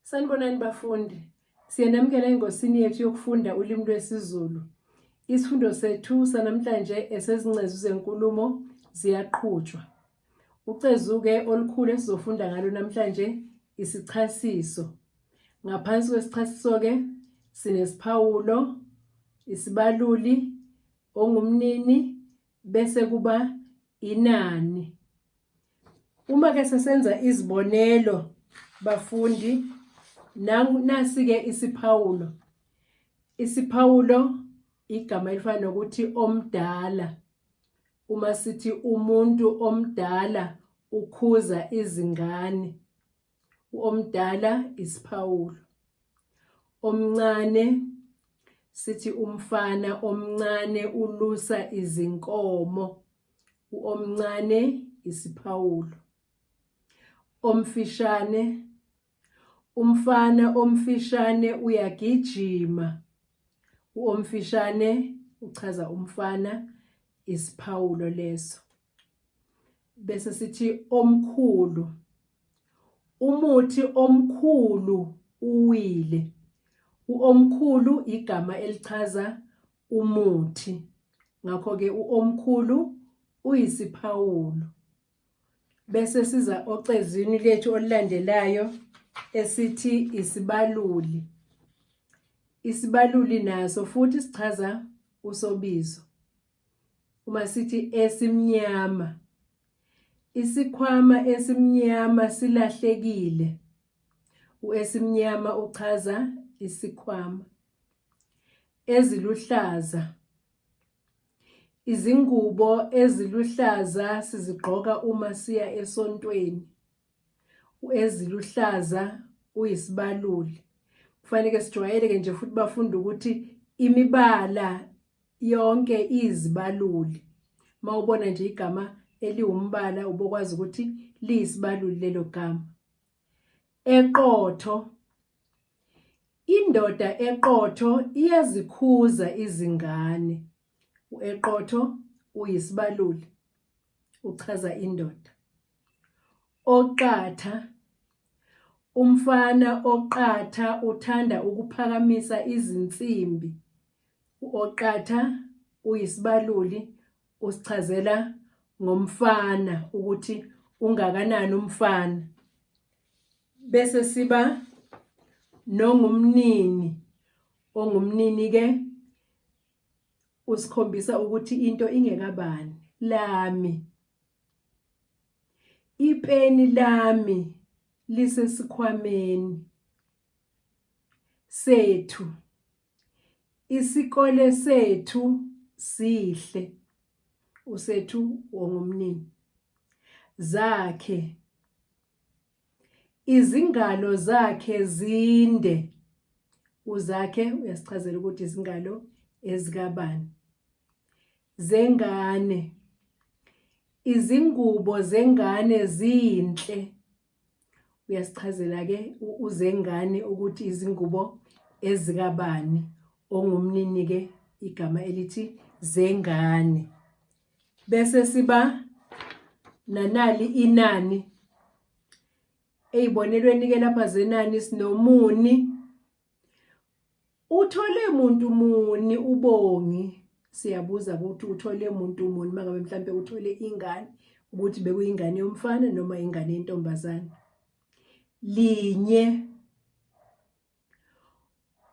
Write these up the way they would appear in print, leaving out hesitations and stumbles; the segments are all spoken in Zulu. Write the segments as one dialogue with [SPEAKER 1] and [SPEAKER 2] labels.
[SPEAKER 1] Sanibonani bafundi, siyanamukela engosini yethu yokufunda ulimi lwesiZulu. Isifundo sethu sanamhlanje esezingcezu zenkulumo ziyaqhutshwa. Ucezu-ke olukhulu esizofunda ngalo namhlanje isichasiso. Ngaphansi kwesichasiso-ke sinesiphawulo, isibaluli, ongumnini, bese kuba inani. Uma-ke sesenza izibonelo bafundi, nasi-ke isiphawulo. Isiphawulo igama elifana nokuthi omdala. Uma sithi umuntu omdala ukhuza izingane, omdala isiphawulo. Omncane sithi umfana omncane ulusa izinkomo, omncane isiphawulo. Omfishane, umfana omfishane uyagijima, omfishane uchaza umfana isiphawulo leso. Bese sithi omkhulu, umuthi omkhulu uwile, omkhulu igama elichaza umuthi, ngakho-ke omkhulu uyisiphawulo. Bese siza ocezwini lethu olulandelayo esithi isibaluli. Isibaluli naso futhi sichaza usobizo. Uma sithi esimnyama, isikhwama esimnyama silahlekile, esimnyama uchaza isikhwama. Eziluhlaza, izingubo eziluhlaza sizigqoka uma siya esontweni. Eziluhlaza uyisibaluli. Kufanele sijwayele nje futhi bafunda ukuthi imibala yonke izibaluli. Mawubona nje igama eliwumbala ubokwazi ukuthi liyisibaluli lelo gama. Eqotho, indoda eqotho iyazikhuza izingane. Eqotho uyisibaluli uchaza indoda. Oqatha, umfana oqatha uthanda ukuphakamisa izinsimbi. Oqatha uyisibaluli usichazela ngomfana ukuthi ungakanani umfana. Bese siba nongumnini. Ongumnini-ke usikhombisa ukuthi into ingekabani. Lami, ipeni lami lisesikhwameni. Sethu, isikole sethu sihle. Usethu ongumnini. Zakhe, izingalo zakhe zinde. Uzakhe uyasichazela ukuthi izingalo ezikabani. Zengane, izingubo zengane zinhle. Uyasichazela-ke uzengane ukuthi izingubo ezikabani. Ongumnini-ke igama elithi zengane. Bese siba nanali inani. Ey'bonelweni-ke lapha zenani sinomuni. Uthole muntu muni uBongi? Siyabuza ukuthi uthole muntu muni mangabe mhlambe uthole ingane, ukuthi bekuyingane yomfana noma ingane yentombazane. Linye,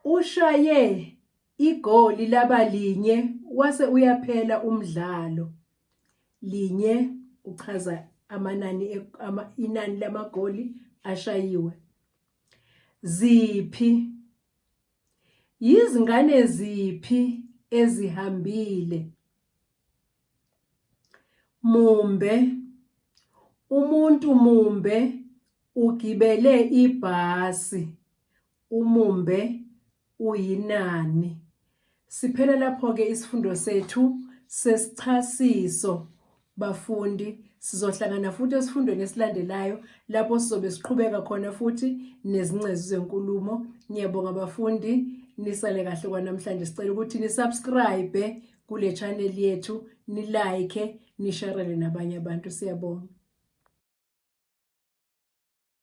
[SPEAKER 1] ushaye igoli laba linye wase uyaphela umdlalo. Linye uchaza inani lamagoli ashayiwe. Ziphi, yizingane ziphi ezihambile. Mumbe, umuntu mumbe ugibele ibhasi. Umumbe uyinani. Siphela lapho-ke isifundo sethu sesichasiso bafundi. Sizohlangana futhi esifundweni esilandelayo lapho sizobe siqhubeka khona futhi nezingcezu zenkulumo. Ngiyabonga bafundi, nisale kahle kwanamhlanje. Sicela ukuthi nisubscribe kule channel yethu, nilike, nisharele nabanye abantu. Siyabonga.